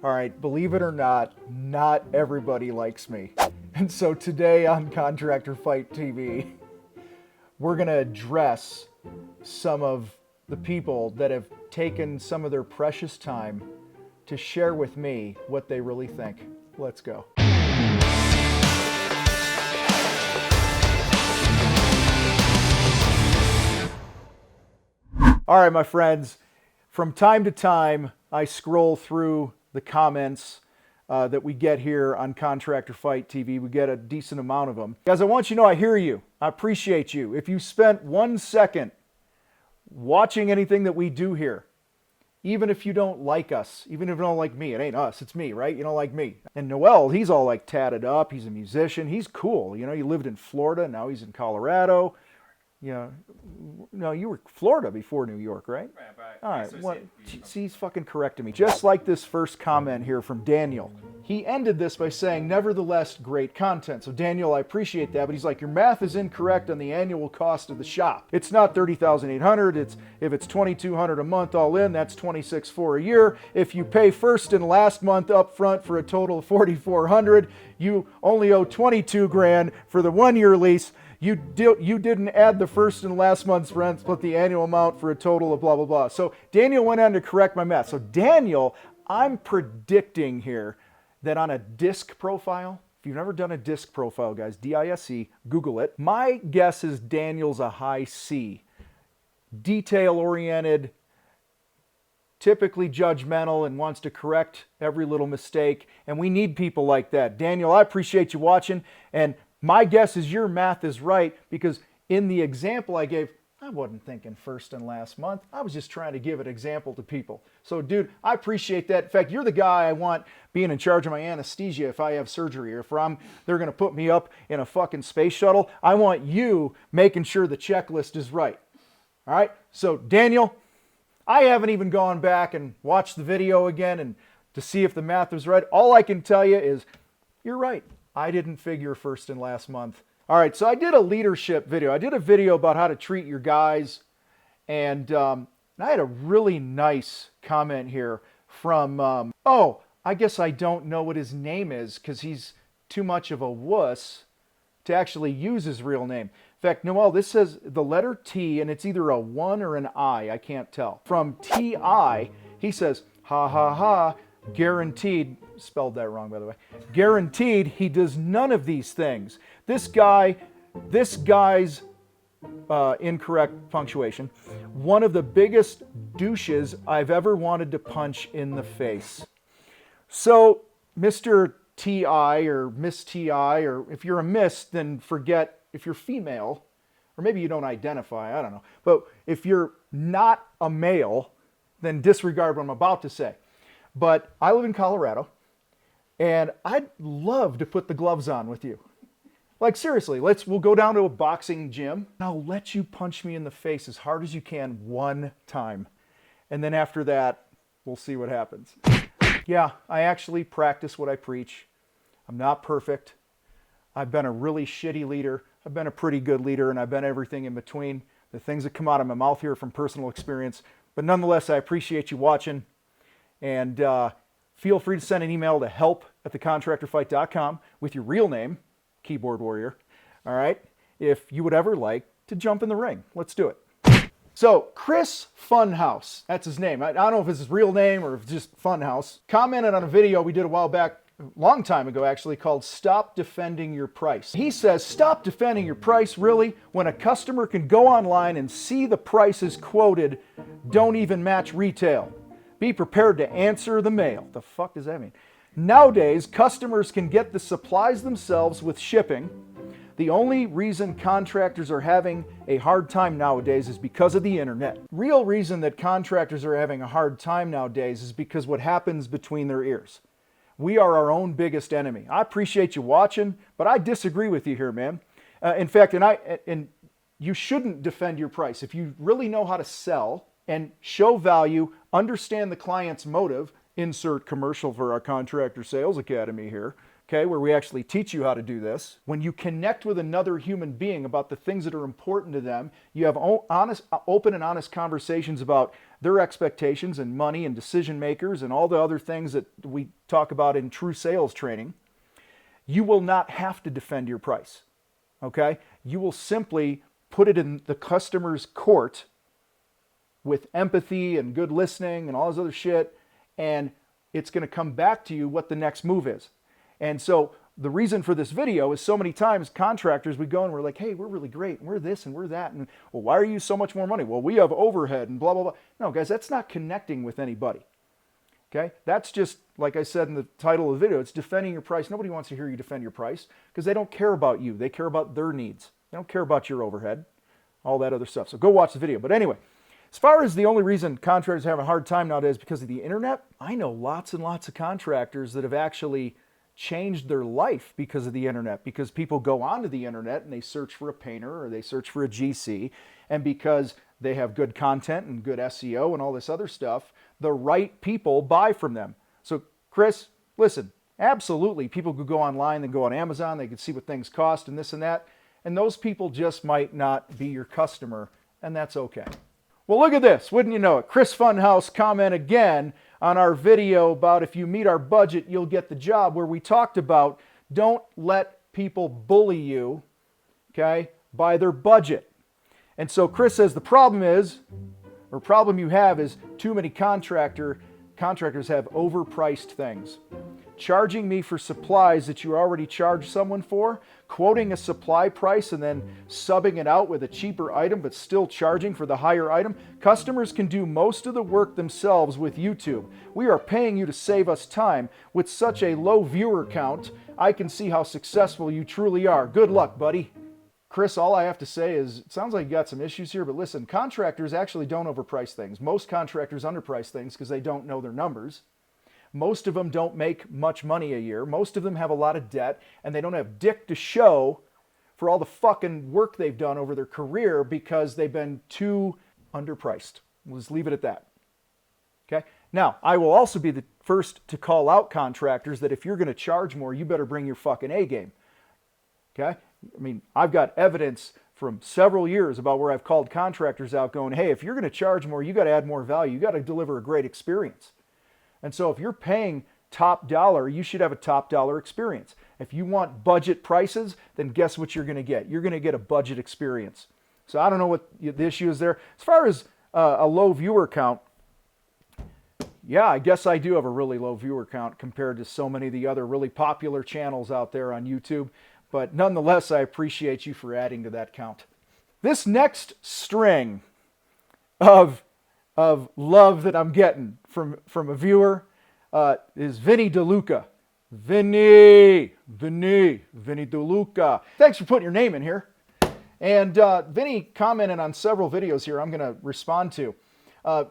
All right, believe it or not everybody likes me. And so today on Contractor Fight TV, we're going to address some of the people that have taken some of their precious time to share with me what they really think. Let's go. All right, my friends, from time to time, I scroll through the comments that we get here on Contractor Fight TV. We get a decent amount of them. Guys, I want you to know I hear you. I appreciate you. If you spent 1 second watching anything that we do here, even if you don't like us, even if you don't like me, it ain't us, it's me, right? You don't like me. And Noel, he's all like tatted up. He's a musician. He's cool. You know, he lived in Florida. Now he's in Colorado. Yeah, no, you were Florida before New York, right? Right. All right. Well, see, he's fucking correcting me. Just like this first comment here from Daniel. He ended this by saying, nevertheless, great content. So Daniel, I appreciate that, but he's like, your math is incorrect on the annual cost of the shop. It's not $30,800. If it's $2,200 a month all in, that's $26,400 a year. If you pay first and last month up front for a total of $4,400, you only owe $22,000 for the 1-year lease. You didn't add the first and last month's rent, split the annual amount for a total of blah, blah, blah. So Daniel went on to correct my math. So Daniel, I'm predicting here that on a disc profile, if you've never done a disc profile, guys, D-I-S-C, Google it. My guess is Daniel's a high C. Detail-oriented, typically judgmental, and wants to correct every little mistake. And we need people like that. Daniel, I appreciate you watching. And my guess is your math is right, because in the example I gave, I wasn't thinking first and last month. I was just trying to give an example to people. So, dude, I appreciate that. In fact, you're the guy I want being in charge of my anesthesia if I have surgery, or if they're going to put me up in a fucking space shuttle. I want you making sure the checklist is right. All right? So, Daniel, I haven't even gone back and watched the video again and to see if the math was right. All I can tell you is you're right. I didn't figure first and last month. All right, so I did a leadership video. I did a video about how to treat your guys. And I had a really nice comment here from, I guess I don't know what his name is because he's too much of a wuss to actually use his real name. In fact, Noel, this says the letter T, and it's either a 1 or an I can't tell. From T-I, he says, ha, ha, ha, guaranteed, spelled that wrong by the way, guaranteed he does none of these things. This guy's incorrect punctuation, one of the biggest douches I've ever wanted to punch in the face. So Mr. T.I. or Miss T.I., or if you're a miss, then forget. If you're female, or maybe you don't identify, I don't know, but if you're not a male, then disregard what I'm about to say. But I live in Colorado, and I'd love to put the gloves on with you. Like, seriously, we'll go down to a boxing gym, and I'll let you punch me in the face as hard as you can 1 time. And then after that, we'll see what happens. Yeah, I actually practice what I preach. I'm not perfect. I've been a really shitty leader. I've been a pretty good leader, and I've been everything in between. The things that come out of my mouth here are from personal experience. But nonetheless, I appreciate you watching. And feel free to send an email to help@thecontractorfight.com with your real name, Keyboard Warrior, all right? If you would ever like to jump in the ring, let's do it. So, Chris Funhouse, that's his name. I don't know if it's his real name or if it's just Funhouse, commented on a video we did a while back, a long time ago actually, called Stop Defending Your Price. He says, stop defending your price, really? When a customer can go online and see the prices quoted don't even match retail. Be prepared to answer the mail. The fuck does that mean? Nowadays, customers can get the supplies themselves with shipping. The only reason contractors are having a hard time nowadays is because of the internet. Real reason that contractors are having a hard time nowadays is because what happens between their ears. We are our own biggest enemy. I appreciate you watching, but I disagree with you here, man. In fact, and you shouldn't defend your price. If you really know how to sell and show value, understand the client's motive, insert commercial for our Contractor Sales Academy here, okay, where we actually teach you how to do this. When you connect with another human being about the things that are important to them, you have open and honest conversations about their expectations and money and decision makers and all the other things that we talk about in true sales training, you will not have to defend your price. Okay? You will simply put it in the customer's court with empathy and good listening and all this other shit, and it's going to come back to you what the next move is. And so the reason for this video is so many times contractors, we go and we're like, hey, we're really great, and we're this and we're that, and well, why are you so much more money? Well, we have overhead and blah, blah, blah. No, guys, that's not connecting with anybody. Okay? That's just, like I said in the title of the video, it's defending your price. Nobody wants to hear you defend your price because they don't care about you. They care about their needs. They don't care about your overhead, all that other stuff. So go watch the video. But anyway, as far as the only reason contractors have a hard time nowadays is because of the internet, I know lots and lots of contractors that have actually changed their life because of the internet, because people go onto the internet and they search for a painter or they search for a GC, and because they have good content and good SEO and all this other stuff, the right people buy from them. So Chris, listen, absolutely, people could go online, they go on Amazon, they could see what things cost and this and that, and those people just might not be your customer, and that's okay. Well, look at this, wouldn't you know it? Chris Funhouse comment again on our video about if you meet our budget, you'll get the job, where we talked about don't let people bully you, okay, by their budget. And so Chris says the problem you have is too many contractors have overpriced things. Charging me for supplies that you already charged someone for, quoting a supply price and then subbing it out with a cheaper item but still charging for the higher item. Customers can do most of the work themselves with YouTube. We are paying you to save us time. With such a low viewer count, I can see how successful you truly are. Good luck, buddy. Chris, all I have to say is, it sounds like you got some issues here, but listen, contractors actually don't overprice things. Most contractors underprice things because they don't know their numbers. Most of them don't make much money a year. Most of them have a lot of debt, and they don't have dick to show for all the fucking work they've done over their career because they've been too underpriced. We'll just leave it at that. Okay? Now, I will also be the first to call out contractors that if you're going to charge more, you better bring your fucking A game. Okay? I mean, I've got evidence from several years about where I've called contractors out going, hey, if you're going to charge more, you got to add more value. You got to deliver a great experience. And so if you're paying top dollar, you should have a top dollar experience. If you want budget prices, then guess what you're going to get? You're going to get a budget experience. So I don't know what the issue is there. As far as a low viewer count, yeah, I guess I do have a really low viewer count compared to so many of the other really popular channels out there on YouTube. But nonetheless, I appreciate you for adding to that count. This next string of love that I'm getting from a viewer is Vinny DeLuca. Vinny DeLuca. Thanks for putting your name in here. And Vinny commented on several videos here I'm going to respond to.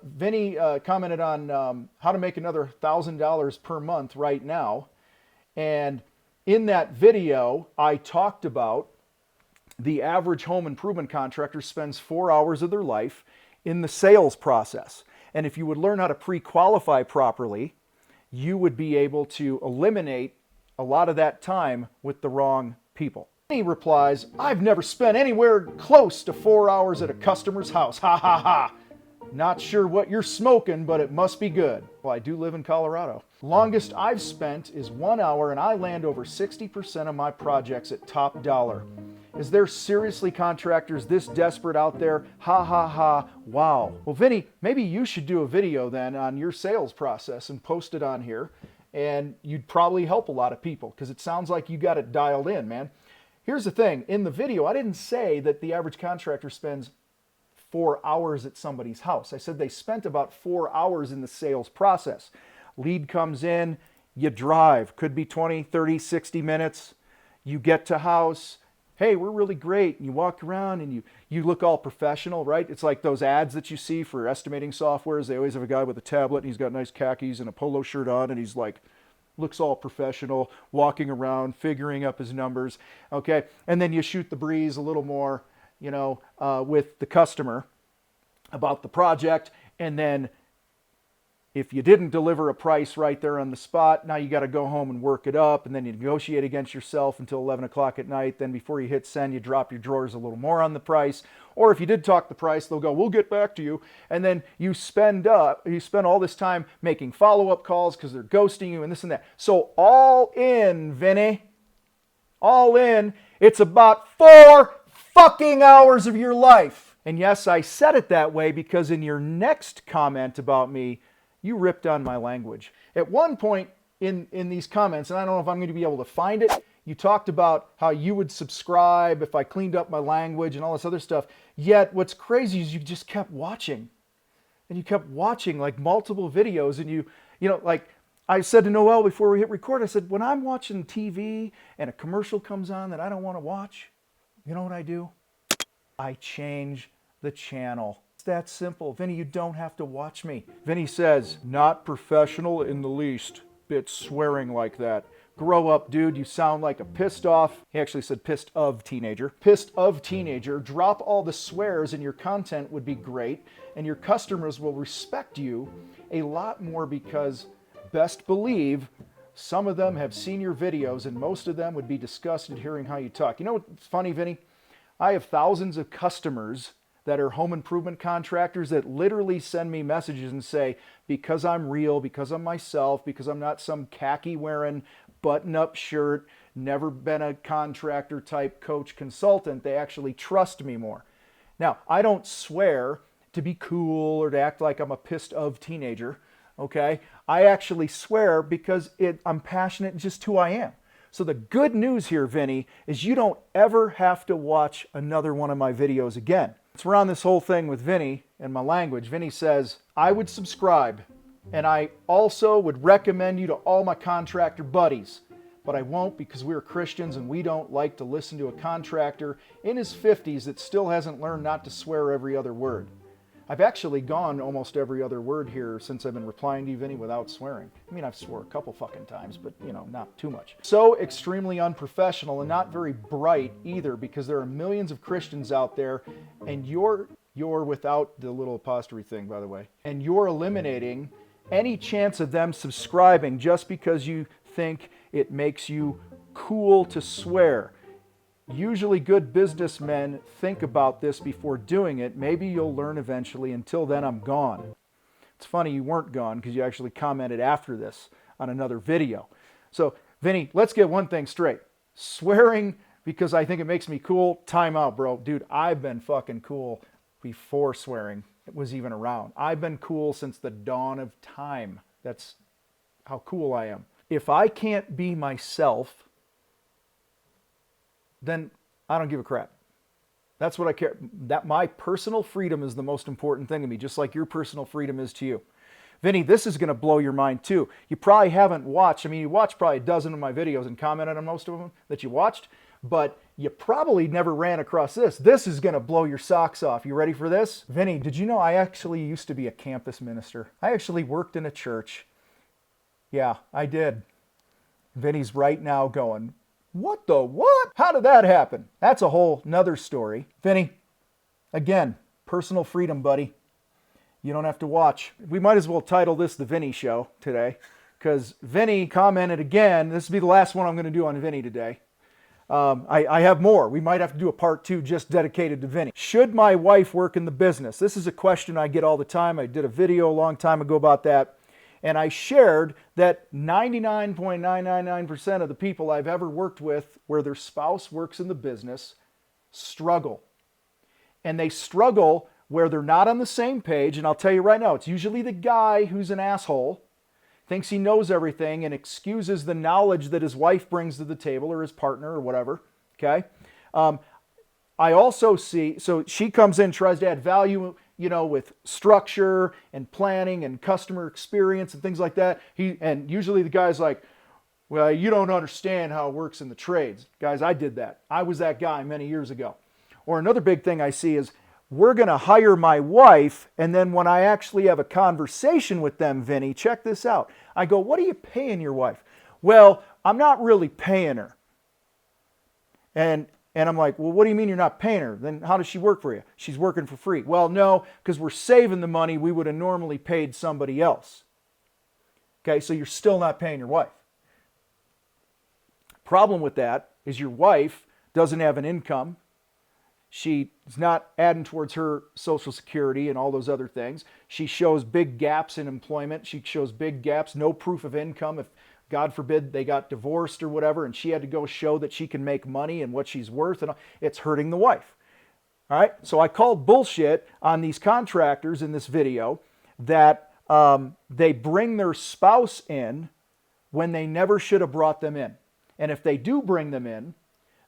Vinny commented on how to make another $1,000 per month right now. And in that video, I talked about the average home improvement contractor spends 4 hours of their life in the sales process. And if you would learn how to pre-qualify properly, you would be able to eliminate a lot of that time with the wrong people. He replies, I've never spent anywhere close to 4 hours at a customer's house. Ha ha ha. Not sure what you're smoking, but it must be good. Well, I do live in Colorado. Longest I've spent is 1 hour, and I land over 60% of my projects at top dollar. Is there seriously contractors this desperate out there? Ha ha ha, wow. Well, Vinny, maybe you should do a video then on your sales process and post it on here, and you'd probably help a lot of people because it sounds like you got it dialed in, man. Here's the thing. In the video, I didn't say that the average contractor spends 4 hours at somebody's house. I said they spent about 4 hours in the sales process. Lead comes in, you drive, could be 20, 30, 60 minutes. You get to house, hey, we're really great. And you walk around and you look all professional, right? It's like those ads that you see for estimating softwares. They always have a guy with a tablet and he's got nice khakis and a polo shirt on and he's like, looks all professional, walking around, figuring up his numbers, okay? And then you shoot the breeze a little more, you know, with the customer about the project, and then If you didn't deliver a price right there on the spot, now you got to go home and work it up, and then you negotiate against yourself until 11 o'clock at night. Then before you hit send, you drop your drawers a little more on the price. Or if you did talk the price, they'll go, we'll get back to you. And then you spend all this time making follow-up calls because they're ghosting you and this and that. So all in, Vinny, all in, it's about 4 fucking hours of your life. And yes, I said it that way because in your next comment about me, you ripped on my language. At one point in these comments, and I don't know if I'm going to be able to find it, you talked about how you would subscribe if I cleaned up my language and all this other stuff. Yet what's crazy is you just kept watching. And you kept watching like multiple videos, and you know, like I said to Noel before we hit record, I said, when I'm watching TV and a commercial comes on that I don't want to watch, you know what I do? I change the channel. It's that simple. Vinny, you don't have to watch me. Vinny says, not professional in the least. Bit swearing like that. Grow up, dude. You sound like a pissed off, he actually said pissed of teenager. Pissed of teenager. Drop all the swears and your content would be great. And your customers will respect you a lot more because best believe some of them have seen your videos and most of them would be disgusted hearing how you talk. You know what's funny, Vinny? I have thousands of customers that are home improvement contractors that literally send me messages and say, because I'm real, because I'm myself, because I'm not some khaki wearing button-up shirt, never been a contractor type coach consultant, they actually trust me more. Now, I don't swear to be cool or to act like I'm a pissed of teenager, okay? I actually swear because I'm passionate, just who I am. So the good news here, Vinny, is you don't ever have to watch another one of my videos again. It's around this whole thing with Vinny and my language. Vinny says, I would subscribe, and I also would recommend you to all my contractor buddies, but I won't because we're Christians and we don't like to listen to a contractor in his 50s that still hasn't learned not to swear every other word. I've actually gone almost every other word here since I've been replying to you, Vinny, without swearing. I mean, I've swore a couple fucking times, but, you know, not too much. So extremely unprofessional and not very bright either, because there are millions of Christians out there, and you're without the little apostrophe thing, by the way, and you're eliminating any chance of them subscribing just because you think it makes you cool to swear. Usually good businessmen think about this before doing it. Maybe you'll learn eventually. Until then, I'm gone. It's funny you weren't gone because you actually commented after this on another video. So, Vinny, let's get one thing straight. Swearing because I think it makes me cool, time out, bro. Dude, I've been fucking cool before swearing was even around. I've been cool since the dawn of time. That's how cool I am. If I can't be myself, then I don't give a crap. That's what I care. That my personal freedom is the most important thing to me, just like your personal freedom is to you. Vinny, this is going to blow your mind too. You probably haven't watched, you watched probably a dozen of my videos and commented on most of them that you watched, but you probably never ran across this. This is going to blow your socks off. You ready for this? Vinny, did you know I actually used to be a campus minister? I actually worked in a church. Yeah, I did. Vinny's right now going, what the what? How did that happen? That's a whole nother story. Vinny, again, personal freedom, buddy. You don't have to watch. We might as well title this The Vinny Show today, because Vinny commented again. This will be the last one I'm going to do on Vinny today. I have more. We might have to do a part 2 just dedicated to Vinny. Should my wife work in the business? This is a question I get all the time. I did a video a long time ago about that. And I shared that 99.999% of the people I've ever worked with where their spouse works in the business struggle. And they struggle where they're not on the same page. And I'll tell you right now, it's usually the guy who's an asshole, thinks he knows everything and excuses the knowledge that his wife brings to the table or his partner or whatever. Okay? I also see, so she comes in, tries to add value, with structure and planning and customer experience and things like that. And usually the guy's like, well, you don't understand how it works in the trades. Guys, I did that. I was that guy many years ago. Or another big thing I see is, we're going to hire my wife, and then when I actually have a conversation with them, Vinny, check this out. I go, what are you paying your wife? Well, I'm not really paying her. And I'm like, well, what do you mean you're not paying her? Then how does she work for you? She's working for free. Well, no, because we're saving the money we would have normally paid somebody else. Okay, so you're still not paying your wife. Problem with that is your wife doesn't have an income. She's not adding towards her Social Security and all those other things. She shows big gaps in employment. She shows big gaps, no proof of income. If, God forbid, they got divorced or whatever, and she had to go show that she can make money and what she's worth, and it's hurting the wife. All right, so I called bullshit on these contractors in this video that they bring their spouse in when they never should have brought them in. And if they do bring them in,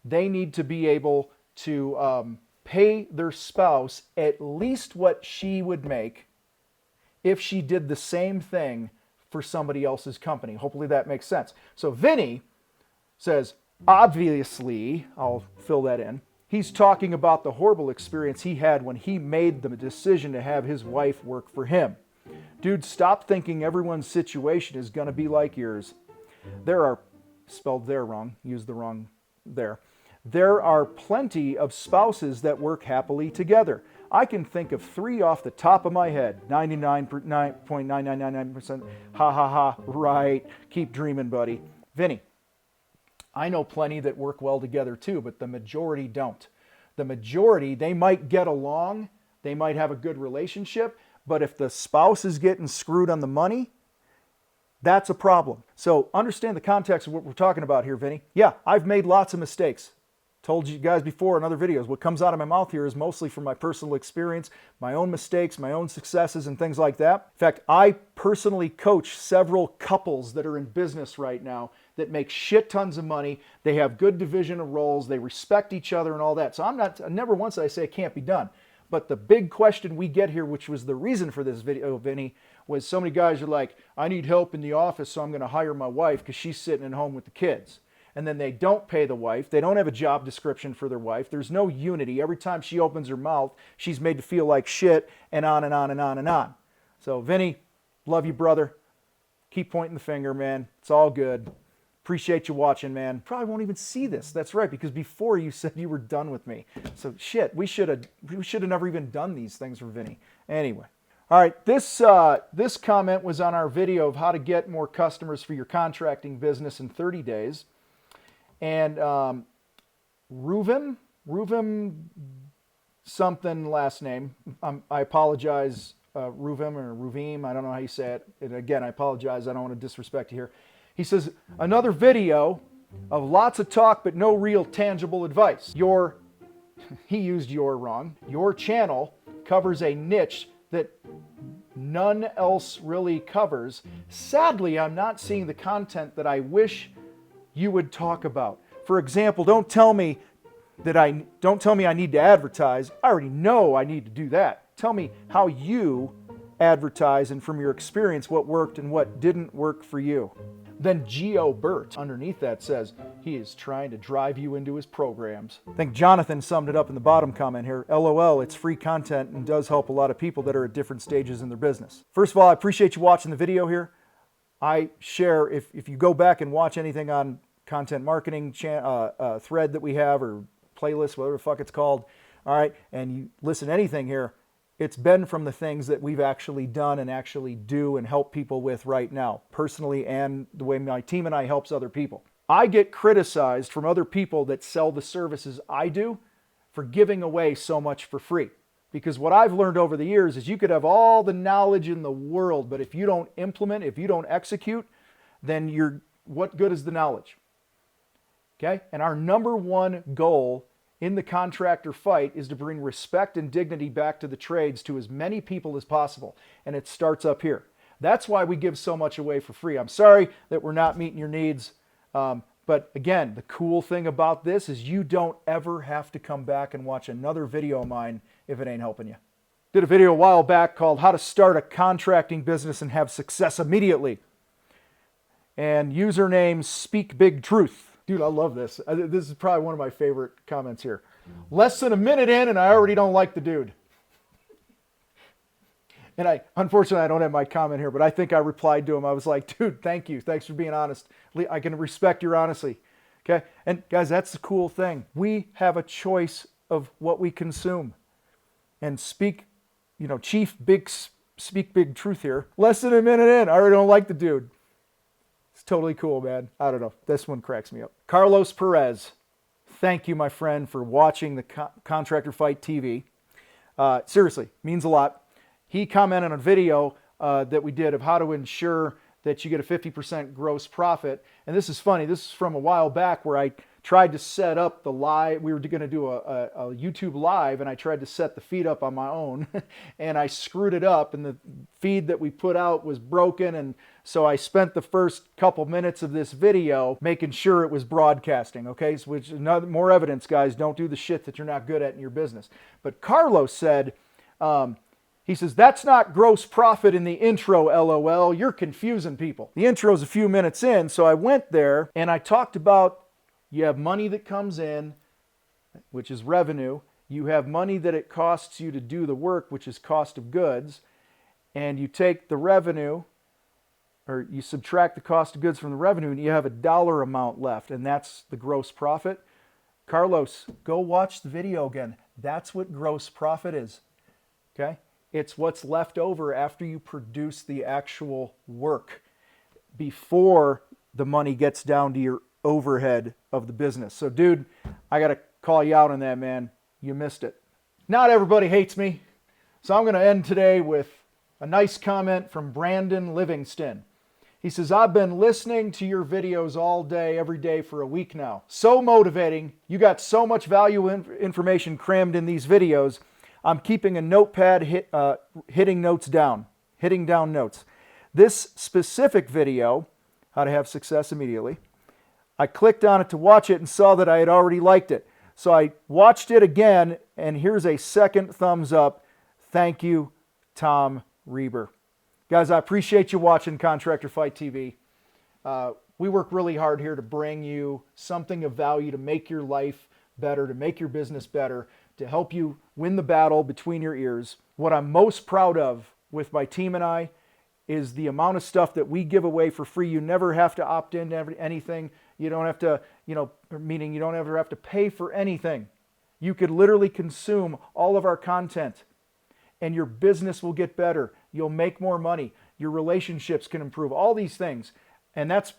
they need to be able to pay their spouse at least what she would make if she did the same thing for somebody else's company. Hopefully that makes sense. So Vinny says, obviously, I'll fill that in, he's talking about the horrible experience he had when he made the decision to have his wife work for him. Dude, stop thinking everyone's situation is going to be like yours. There are, spelled there wrong, used the wrong there. There are plenty of spouses that work happily together. I can think of 3 off the top of my head. 99.9999%. Ha ha ha. Right. Keep dreaming, buddy. Vinny, I know plenty that work well together too, but the majority don't. The majority, they might get along, they might have a good relationship, but if the spouse is getting screwed on the money, that's a problem. So understand the context of what we're talking about here, Vinny. Yeah, I've made lots of mistakes. Told you guys before in other videos, what comes out of my mouth here is mostly from my personal experience, my own mistakes, my own successes, and things like that. In fact, I personally coach several couples that are in business right now that make shit tons of money. They have good division of roles. They respect each other and all that. So never once did I say it can't be done. But the big question we get here, which was the reason for this video, Vinny, was so many guys are like, I need help in the office, so I'm going to hire my wife because she's sitting at home with the kids. And then they don't pay the wife. They don't have a job description for their wife. There's no unity. Every time she opens her mouth, she's made to feel like shit, and on and on and on and on. So, Vinny, love you, brother. Keep pointing the finger, man. It's all good. Appreciate you watching, man. Probably won't even see this. That's right, because before you said you were done with me. So, shit, we should have never even done these things for Vinny. Anyway. All right, this comment was on our video of how to get more customers for your contracting business in 30 days. And Ruvim something last name. I apologize, Ruvim or Ruvim. I don't know how you say it. And again, I apologize. I don't want to disrespect you here. He says, another video of lots of talk but no real tangible advice. He used your wrong. Your channel covers a niche that none else really covers. Sadly, I'm not seeing the content that I wish you would talk about. For example, don't tell me I need to advertise. I already know I need to do that. Tell me how you advertise and from your experience what worked and what didn't work for you. Then Geo Burt underneath that says he is trying to drive you into his programs. I think Jonathan summed it up in the bottom comment here. LOL, it's free content and does help a lot of people that are at different stages in their business. First of all, I appreciate you watching the video here. I share, if you go back and watch anything on content marketing thread that we have or playlist, whatever the fuck it's called, all right, and you listen to anything here, it's been from the things that we've actually done and actually do and help people with right now, personally, and the way my team and I helps other people. I get criticized from other people that sell the services I do for giving away so much for free. Because what I've learned over the years is you could have all the knowledge in the world, but if you don't implement, if you don't execute, then what good is the knowledge? Okay? And our number one goal in the contractor fight is to bring respect and dignity back to the trades to as many people as possible. And it starts up here. That's why we give so much away for free. I'm sorry that we're not meeting your needs. But again, the cool thing about this is you don't ever have to come back and watch another video of mine if it ain't helping you. Did a video a while back called How to Start a Contracting Business and Have Success Immediately. And username Speak Big Truth. Dude, I love this. This is probably one of my favorite comments here. Less than a minute in and I already don't like the dude. And unfortunately, I don't have my comment here, but I think I replied to him. I was like, dude, thank you. Thanks for being honest. I can respect your honesty. Okay? And guys, that's the cool thing. We have a choice of what we consume. And speak big truth here. Less than a minute in, I already don't like the dude. totally cool, man. I don't know. This one cracks me up. Carlos Perez, thank you, my friend, for watching the Contractor Fight TV. Seriously, means a lot. He commented on a video that we did of how to ensure that you get a 50% gross profit. And this is funny. This is from a while back where I tried to set up the live. We were going to do a YouTube live, and I tried to set the feed up on my own, and I screwed it up, and the feed that we put out was broken. And so I spent the first couple minutes of this video making sure it was broadcasting, okay? So which is more evidence, guys. Don't do the shit that you're not good at in your business. But Carlos said, he says, that's not gross profit in the intro, LOL. You're confusing people. The intro's a few minutes in, so I went there and I talked about you have money that comes in, which is revenue. You have money that it costs you to do the work, which is cost of goods. And you take the revenue, or you subtract the cost of goods from the revenue, and you have a dollar amount left, and that's the gross profit. Carlos, go watch the video again. That's what gross profit is, okay? It's what's left over after you produce the actual work before the money gets down to your overhead of the business. So, dude, I got to call you out on that, man. You missed it. Not everybody hates me. So I'm going to end today with a nice comment from Brandon Livingston. He says, I've been listening to your videos all day, every day for a week now. So motivating. You got so much value information crammed in these videos. I'm keeping a notepad hitting down notes. This specific video, how to have success immediately, I clicked on it to watch it and saw that I had already liked it. So I watched it again, and here's a second thumbs up. Thank you, Tom Reber. Guys, I appreciate you watching Contractor Fight TV. We work really hard here to bring you something of value to make your life better, to make your business better, to help you win the battle between your ears. What I'm most proud of with my team and I is the amount of stuff that we give away for free. You never have to opt into anything. You don't have to, meaning you don't ever have to pay for anything. You could literally consume all of our content and your business will get better. You'll make more money. Your relationships can improve. All these things. And that's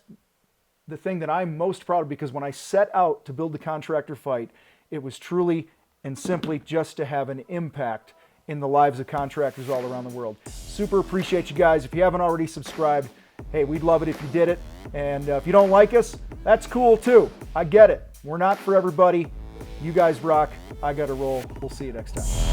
the thing that I'm most proud of, because when I set out to build the Contractor Fight, it was truly and simply just to have an impact in the lives of contractors all around the world. Super appreciate you guys. If you haven't already subscribed, hey, we'd love it if you did it. And if you don't like us, that's cool too. I get it. We're not for everybody. You guys rock. I got to roll. We'll see you next time.